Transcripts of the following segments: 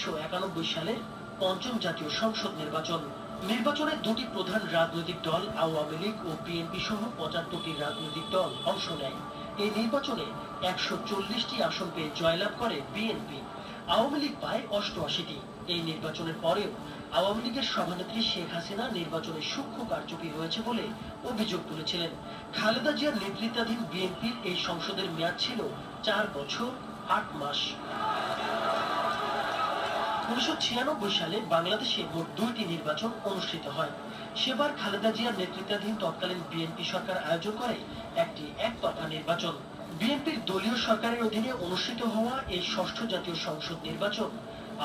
1991 সালের পঞ্চম জাতীয় সংসদ নির্বাচন। নির্বাচনে দুটি প্রধান রাজনৈতিক দল আওয়ামী লীগ ও বিএনপি সহ 75টি রাজনৈতিক দল অংশ নেয়। এই নির্বাচনে 140টি আসন পেয়ে জয়লাভ করে বিএনপি। আওয়ামী লীগ পায় 88টি। এই নির্বাচনের পরেও আওয়ামী লীগের সভানেত্রী শেখ হাসিনা নির্বাচনে সূক্ষ্ম কারচুপি হয়েছে বলে অভিযোগ তুলেছিলেন। খালেদা জিয়ার নেতৃত্বাধীন বিএনপির এই সংসদের মেয়াদ ছিল 4 বছর 8 মাস। 1996 সালে বাংলাদেশে মোট 2টি নির্বাচন অনুষ্ঠিত হয়। সেবার খালেদা জিয়ার নেতৃত্বাধীন তৎকালীন বিএনপি সরকার আয়োজন করে একটি একতরফা নির্বাচন। বিএনপির দলীয় সরকারের অধীনে অনুষ্ঠিত হওয়া এই ষষ্ঠ জাতীয় সংসদ নির্বাচন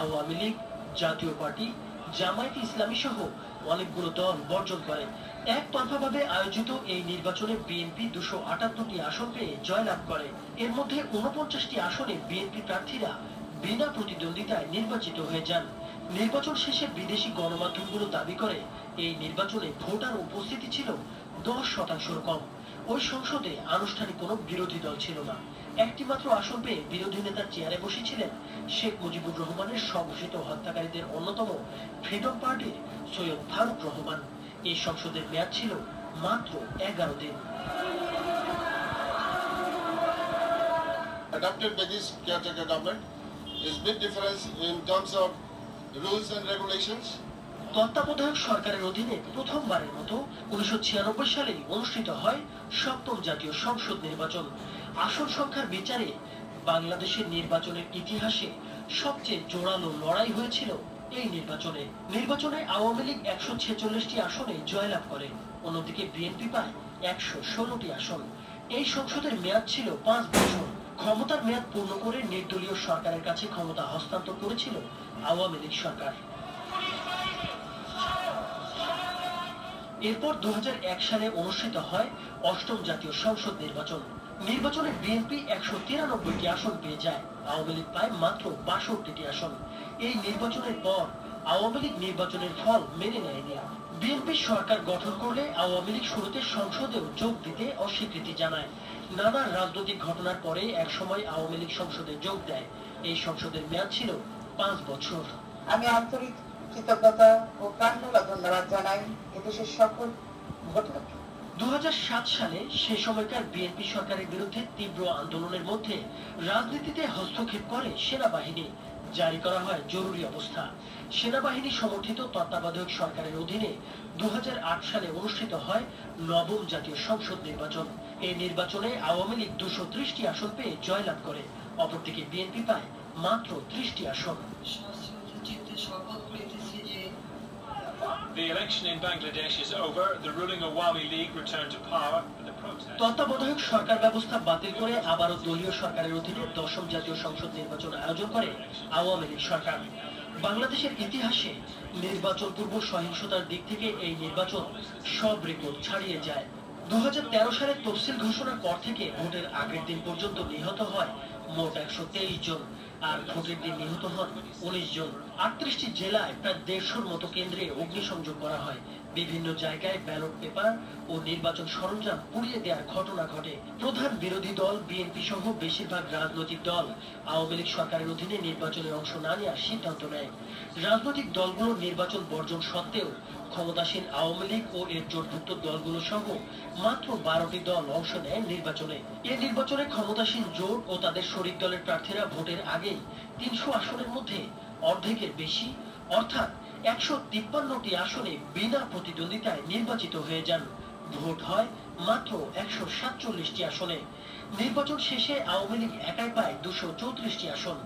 আওয়ামী লীগ, জাতীয় পার্টি, জামায়াতে ইসলামী সহ অনেকগুলো দল বর্জন করে। একতরফাভাবে আয়োজিত এই নির্বাচনে বিএনপি 278টি আসন পেয়ে জয়লাভ করে। এর মধ্যে 49টি আসনে বিএনপি প্রার্থীরা বিনা প্রতিদ্বন্দ্বিতায় নির্বাচিত হয়ে যান। নির্বাচন শেষে বিদেশি গণমাধ্যমগুলো দাবি করে এই নির্বাচনে ভোটার উপস্থিতি ছিল 10%-র কম। ওই সংসদে আনুষ্ঠানিক কোনো বিরোধী দল ছিল না। একটি মাত্র আসন পেয়ে বিরোধী নেতার চেয়ারে বসেছিলেন শেখ মুজিবুর রহমানের স্বঘোষিত হত্যাকারীদের অন্যতম ফ্রিডম পার্টির সৈয়দ ফারুক রহমান। এই সংসদের মেয়াদ ছিল মাত্র 11 দিন। Adopted by this caretaker government is big difference in terms of rules and regulations. তত্ত্বাবধায়ক সরকারের অধীনে প্রথমবারের মতো 1996 সালে অনুষ্ঠিত হয় সপ্তম জাতীয় সংসদ নির্বাচন। আসন সংখ্যার বিচারে বাংলাদেশের নির্বাচনের ইতিহাসে সবচেয়ে জোরালো লড়াই হয়েছিল এই নির্বাচনে আওয়ামী লীগ 146টি আসনে জয়লাভ করে। অন্যদিকে বিএনপি পায় 116টি আসন। এই সংসদের মেয়াদ ছিল 5 বছর। ক্ষমতার মেয়াদ পূর্ণ করে নির্দলীয় সরকারের কাছে ক্ষমতা হস্তান্তর করেছিল আওয়ামী লীগ সরকার। এরপর 2001 সালে অনুষ্ঠিত হয় অষ্টম জাতীয় সংসদ নির্বাচনে বিএনপি 193টি আসন পেয়ে যায়। আওয়ামী লীগ পায় মাত্র 62টি আসন। এই নির্বাচনের পর আওয়ামী লীগ নির্বাচনের ফল মেনে নেয়নি। বিএনপি সরকার গঠন করলে আওয়ামী লীগ শুরুতে সংসদেও যোগ দিতে অস্বীকৃতি জানায়। নানা রাজনৈতিক ঘটনার পরে একসময় আওয়ামী লীগ সংসদে যোগ দেয়। এই সংসদের মেয়াদ ছিল 5 বছর। আমি আন্তরিক কৃতজ্ঞতা ও প্রাণঢালা ধন্যবাদ জানাই এদেশের সকল ভোটারকে। 2007 সালে সে সময়কার বিএনপি সরকারের বিরুদ্ধে তীব্র আন্দোলনের মধ্যে রাজনীতিতে হস্তক্ষেপ করে সেনাবাহিনী। জারি করা হয় জরুরি অবস্থা। সেনাবাহিনী সমর্থিত তত্ত্বাবধায়ক সরকারের অধীনে 2008 সালে অনুষ্ঠিত হয় নবম জাতীয় সংসদ নির্বাচন। এই নির্বাচনে আওয়ামী লীগ 230টি আসন পেয়ে জয়লাভ করে। অপরদিকে বিএনপি পায় মাত্র 30টি আসন। The election in Bangladesh is over. The ruling Awami League returned to power, but the protest. তত্ত্বাবধায়ক সরকার ব্যবস্থা বাতিল করে আবারও দলীয় সরকারের অধীনে দশম জাতীয় সংসদ নির্বাচন আয়োজন করে আওয়ামী লীগ সরকার। বাংলাদেশের ইতিহাসে নির্বাচন পূর্ব সহিংসতার দিক থেকে এই নির্বাচন সব রেকর্ড ছাড়িয়ে যায়। 2013 সালে তফসিল ঘোষণার পর থেকে ভোটের আগের দিন পর্যন্ত নিহত হয় মোট 123 জন, আর ভোটের দিন নিহত হন 19 জন। 38টি জেলায় প্রায় 150-র মতো কেন্দ্রে অগ্নিসংযোগ করা হয়। বিভিন্ন জায়গায় ব্যালট পেপার ও নির্বাচন সরঞ্জাম পুড়িয়ে দেওয়ার ঘটনা ঘটে। প্রধান বিরোধী দল বিএনপি সহ বেশিরভাগ রাজনৈতিক দল আওয়ামী লীগ সরকারের অধীনে নির্বাচনে অংশ না নেওয়ার সিদ্ধান্ত নেয়। রাজনৈতিক দলগুলোর নির্বাচন বর্জন সত্ত্বেও ক্ষমতাসীন আওয়ামী লীগ ও এর জোটভুক্ত দলগুলো সহ মাত্র 12টি দল অংশ নেয় নির্বাচনে। এই নির্বাচনে ক্ষমতাসীন জোট ও তাদের শরিক দলের প্রার্থীরা ভোটের আগেই 300 আসনের মধ্যে অর্ধেকের বেশি অর্থাৎ 153টি আসনে বিনা প্রতিদ্বন্দ্বিতায় নির্বাচিত হয়ে যান। ভোট হয় মাত্র 147টি আসনে। নির্বাচন শেষে আওয়ামী লীগ একাই পায় 234টি আসন।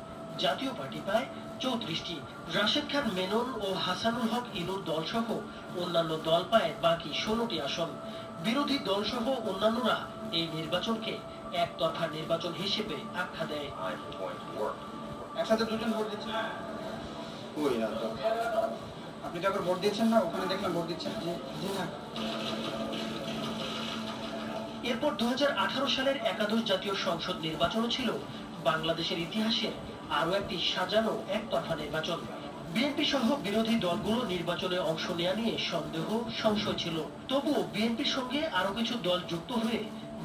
জাতীয় পার্টি পায় 34টি। রাশেদ খান মেনন ও হাসানুল হক ইনুর দল সহ অন্যান্য দল পায় বাকি 16টি আসন। বিরোধী দল সহ অন্যান্যরা এই নির্বাচনকে একতরফা নির্বাচন হিসেবে আখ্যা দেয়। একসাথে দুজন ভোট দিচ্ছেন? ওই না তো, আপনি তো ভোট দিচ্ছেন না? ওখানে দেখলাম ভোট দিচ্ছেন। জি না। এরপর 2018 সালের একাদশ জাতীয় সংসদ নির্বাচনও ছিল বাংলাদেশের ইতিহাসে আরো একটি সাজানো একতরফা নির্বাচন। বিএনপি সহ বিরোধী দলগুলো নির্বাচনে অংশ নেওয়া নিয়ে সন্দেহ সংশয় ছিল। তবুও বিএনপির সঙ্গে আরো কিছু দল যুক্ত হয়ে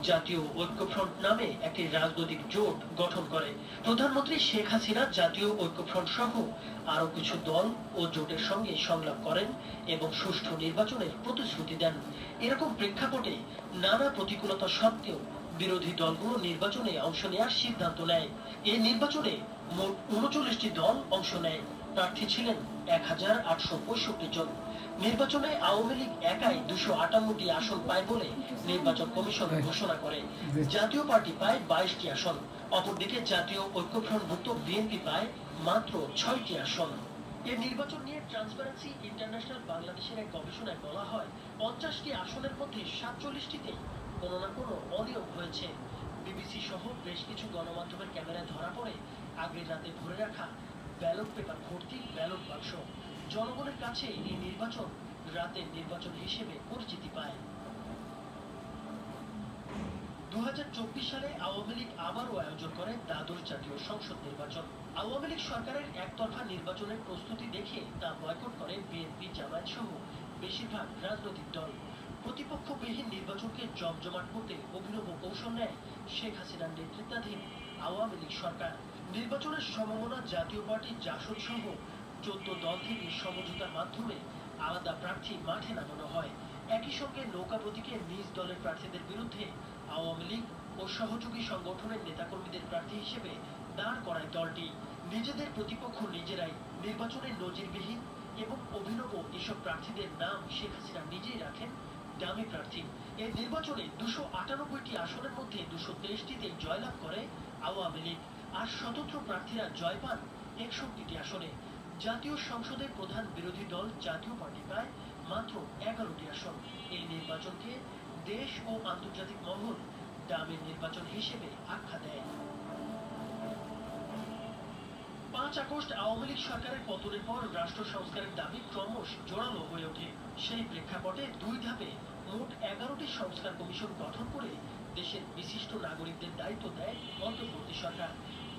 জাতীয় ঐক্যফ্রন্ট নামে একটি রাজনৈতিক জোট গঠন করে। প্রধানমন্ত্রী শেখ হাসিনা জাতীয় ঐক্যফ্রন্ট সহ আরো কিছু দল ও জোটের সঙ্গে সংলাপ করেন এবং সুষ্ঠু নির্বাচনের প্রতিশ্রুতি দেন। এরকম প্রেক্ষাপটে নানা প্রতিকূলতা সত্ত্বেও বিরোধী দলগুলো নির্বাচনে অংশ নেওয়ার সিদ্ধান্ত নেয়। এই নির্বাচনে মোট ৩৯টি দল অংশ নেয়। প্রার্থী ছিলেন ১,৮৬৫ জন। নির্বাচনে আওয়ামী লীগ একাই ২৫৮টি আসন পায় বলে নির্বাচন কমিশন ঘোষণা করে। জাতীয় পার্টি পায় ২২টি আসন। অপরদিকে জাতীয় ঐক্যফ্রন্টভুক্ত বিএনপি পায় মাত্র ৬টি আসন। এই নির্বাচন নিয়ে ট্রান্সপারেন্সি ইন্টারন্যাশনাল বাংলাদেশের এক গবেষণায় বলা হয় ৫০টি আসনের মধ্যে ৪৭টিতে কোনো না কোনো অনিয়ম হয়েছে। বিবিসি সহ বেশ কিছু গণমাধ্যমের ক্যামেরায় ধরা পড়ে আগের রাতে ভরে রাখা ব্যালট পেপার ভর্তি ব্যালট বাক্স। জনগণের কাছে এই নির্বাচন রাতের নির্বাচন হিসেবে পরিচিতি পায়। ২০২৪ সালে আওয়ামী লীগ আবারও আয়োজন করে দ্বাদশ জাতীয় সংসদ নির্বাচন। আওয়ামী লীগ সরকারের একতরফা নির্বাচনের প্রস্তুতি দেখে তা বয়কট করে বিএনপি, জামায়াত সহ বেশিরভাগ রাজনৈতিক দল। প্রতিপক্ষবিহীন নির্বাচনকে জমজমাট করতে অভিনব কৌশল নেয় শেখ হাসিনার নেতৃত্বাধীন আওয়ামী লীগ সরকার। নির্বাচনের সম্ভাবনা জাতীয় পার্টি জাসদ সহ ১৪ দল থেকে সমঝোতার মাধ্যমে আলাদা প্রার্থী মাঠে নামানো হয়। একই সঙ্গে নৌকা প্রতীকে নিজ দলের প্রার্থীদের বিরুদ্ধে আওয়ামী লীগ ও সহযোগী সংগঠনের নেতাকর্মীদের প্রার্থী হিসেবে দাঁড় করায় দলটি। নিজেদের প্রতিপক্ষ নিজেরাই নির্বাচনে নজিরবিহীন এবং অভিনব এসব প্রার্থীদের নাম শেখ হাসিনা নিজেই রাখেন ডামি প্রার্থী। এই নির্বাচনে ২৯৮টি আসনের মধ্যে ২২৩টিতে জয়লাভ করে আওয়ামী লীগ, আর স্বতন্ত্র প্রার্থীরা জয় পান ৬১টি আসনে। জাতীয় সংসদের প্রধান বিরোধী দল জাতীয় পার্টি পায় মাত্র ১১টি আসন। এই নির্বাচনকে দেশ ও আন্তর্জাতিক মহল ডামির নির্বাচন হিসেবে আখ্যা দেয়। ৫ আগস্ট আওয়ামী লীগ সরকারের পতনের পর রাষ্ট্র সংস্কারের দাবি ক্রমশ জোরালো হয়ে ওঠে। সেই প্রেক্ষাপটে ২ ধাপে মোট ১১টি সংস্কার কমিশন গঠন করে দেশের বিশিষ্ট নাগরিকদের দায়িত্ব দেয় অন্তর্বর্তী সরকার।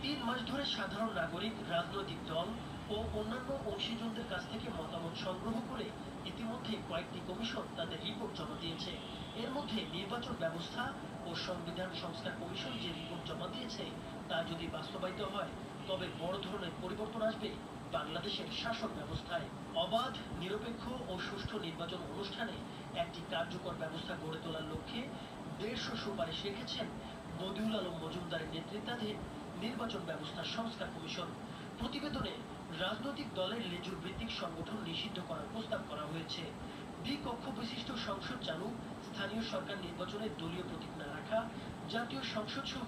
৩ মাস ধরে সাধারণ নাগরিক, রাজনৈতিক দল ও অন্যান্য অংশীজনদের কাছ থেকে মতামত সংগ্রহ করে ইতিমধ্যে কয়েকটি কমিশন তাদের রিপোর্ট জমা দিয়েছে। এর মধ্যে নির্বাচন ব্যবস্থা ও সংবিধান সংস্কার কমিশন যে রিপোর্ট জমা দিয়েছে তা যদি বাস্তবায়িত হয় তবে বড় ধরনের পরিবর্তন আসবে বাংলাদেশের শাসন ব্যবস্থায়। অবাধ, নিরপেক্ষ ও সুষ্ঠু নির্বাচন অনুষ্ঠানে একটি কার্যকর ব্যবস্থা গড়ে তোলার লক্ষ্যে ১৫০ সুপারিশ রেখেছেন বদিউল আলম মজুমদারের নেতৃত্বাধীন নির্বাচন ব্যবস্থা সংস্কার কমিশন। প্রতিবেদনে রাজনৈতিক দলের লেজুর ভিত্তিক সংগঠন নিষিদ্ধ করার প্রস্তাব করা হয়েছে। দ্বিকক্ষ বিশিষ্ট সংসদ চালু, স্থানীয় সরকার নির্বাচনে দলীয় প্রতীক না রাখা, জাতীয় সংসদ সহ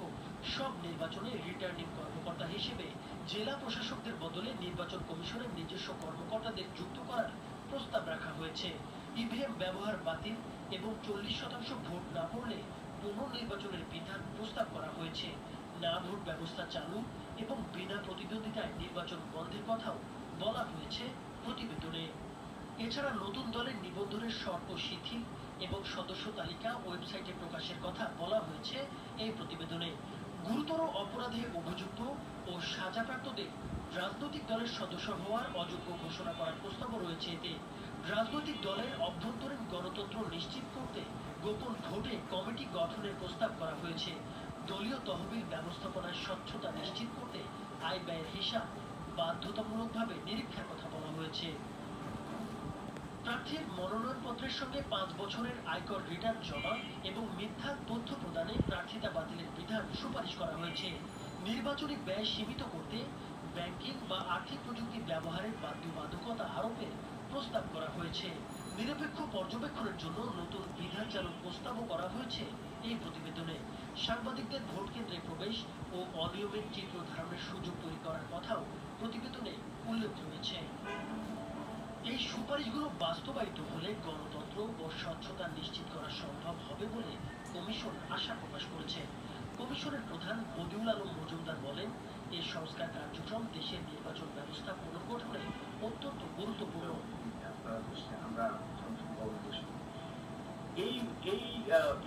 সব নির্বাচনে রিটার্নিং কর্মকর্তা হিসেবে জেলা প্রশাসকদের বদলে নির্বাচন কমিশনের নিজস্ব কর্মকর্তাদের যুক্ত করার প্রস্তাব রাখা হয়েছে। ইভিএম ব্যবহার বাতিল এবং ৪০% ভোট না পড়লে পুনর্নির্বাচনের বিধান প্রস্তাব করা হয়েছে। না ভোট ব্যবস্থা চালু এবং বিনা প্রতিদ্বন্দ্বিতায় নির্বাচন বন্ধের কথাও বলা হয়েছে প্রতিবেদনে। এছাড়া নতুন দলের নিবন্ধনের শর্ত শিথিল এবং সদস্য তালিকা ওয়েবসাইটে প্রকাশের কথা বলা হয়েছে এই প্রতিবেদনে। গুরুতর অপরাধে অভিযুক্ত ও সাজাপ্রাপ্তদের রাজনৈতিক দলের সদস্য হওয়ার অযোগ্য ঘোষণা করার প্রস্তাবও রয়েছে এতে। রাজনৈতিক দলের অভ্যন্তরীণ গণতন্ত্র নিশ্চিত করতে গোপন ভোটে কমিটি গঠনের প্রস্তাব করা হয়েছে। দলীয় তহবিল ব্যবস্থাপনার স্বচ্ছতা নিশ্চিত করতে আয় ব্যয়ের হিসাব বাধ্যতামূলকভাবে নিরীক্ষার কথা বলা হয়েছে। প্রার্থীর মনোনয়নপত্রের সঙ্গে ৫ বছরের আয়কর রিটার্ন জমা এবং মিথ্যা তথ্য প্রদানে প্রার্থিতা বাতিলের বিধান সুপারিশ করা হয়েছে। নির্বাচনী ব্যয় সীমিত করতে ব্যাংকিং বা আর্থিক প্রযুক্তি ব্যবহারের বাধ্যবাধকতা আরোপের প্রস্তাব করা হয়েছে। নিরপেক্ষ পর্যবেক্ষণের জন্য নতুন বিধান চালুর প্রস্তাবও করা হয়েছে এই প্রতিবেদনে। সাংবাদিকদের ভোট কেন্দ্রে প্রবেশ ও অনিয়মের চিত্র ধারণের সুযোগ তৈরি করার কথাও প্রতিবেদনে উল্লেখ রয়েছে। এই সুপারিশগুলো বাস্তবায়িত হলে গণতন্ত্র ও স্বচ্ছতা নিশ্চিত করা সম্ভব হবে বলে কমিশন আশা প্রকাশ করেছে। কমিশনের প্রধান বদিউল আলম মজুমদার বলেন, এই সংস্কার কার্যক্রম দেশের নির্বাচন ব্যবস্থা পুনর্গঠনে অত্যন্ত গুরুত্বপূর্ণ।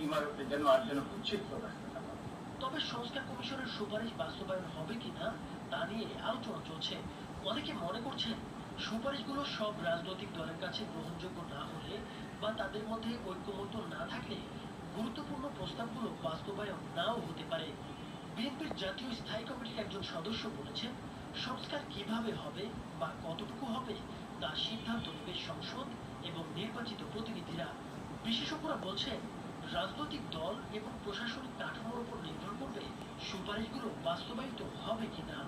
ইমারতে যেন আর যেন উচ্ছেদ প্রকাশ করা হয়। তবে সংস্কার কমিশনের সুপারিশ বাস্তবায়ন হবে কিনা তা নিয়ে আলোচনা চলছে। অনেকে মনে করছেন সুপারিশগুলো সব রাজনৈতিক দলের কাছে গ্রহণযোগ্য না হলে বা তাদের মধ্যে ঐক্যমত্য না থাকলে গুরুত্বপূর্ণ প্রস্তাবগুলো বাস্তবায়ন নাও হতে পারে। বিএনপির জাতীয় স্থায়ী কমিটির একজন সদস্য বলেছেন, সংস্কার কিভাবে হবে বা কতটুকু হবে তা সিদ্ধান্ত নেবে সংসদ এবং নির্বাচিত প্রতিনিধিরা। বিশেষজ্ঞরা বলছেন, রাজনৈতিক দল এবং প্রশাসনিক কাঠামোর উপর নির্ভর করবে সুপারিশগুলো বাস্তবায়িত হবে কিনা।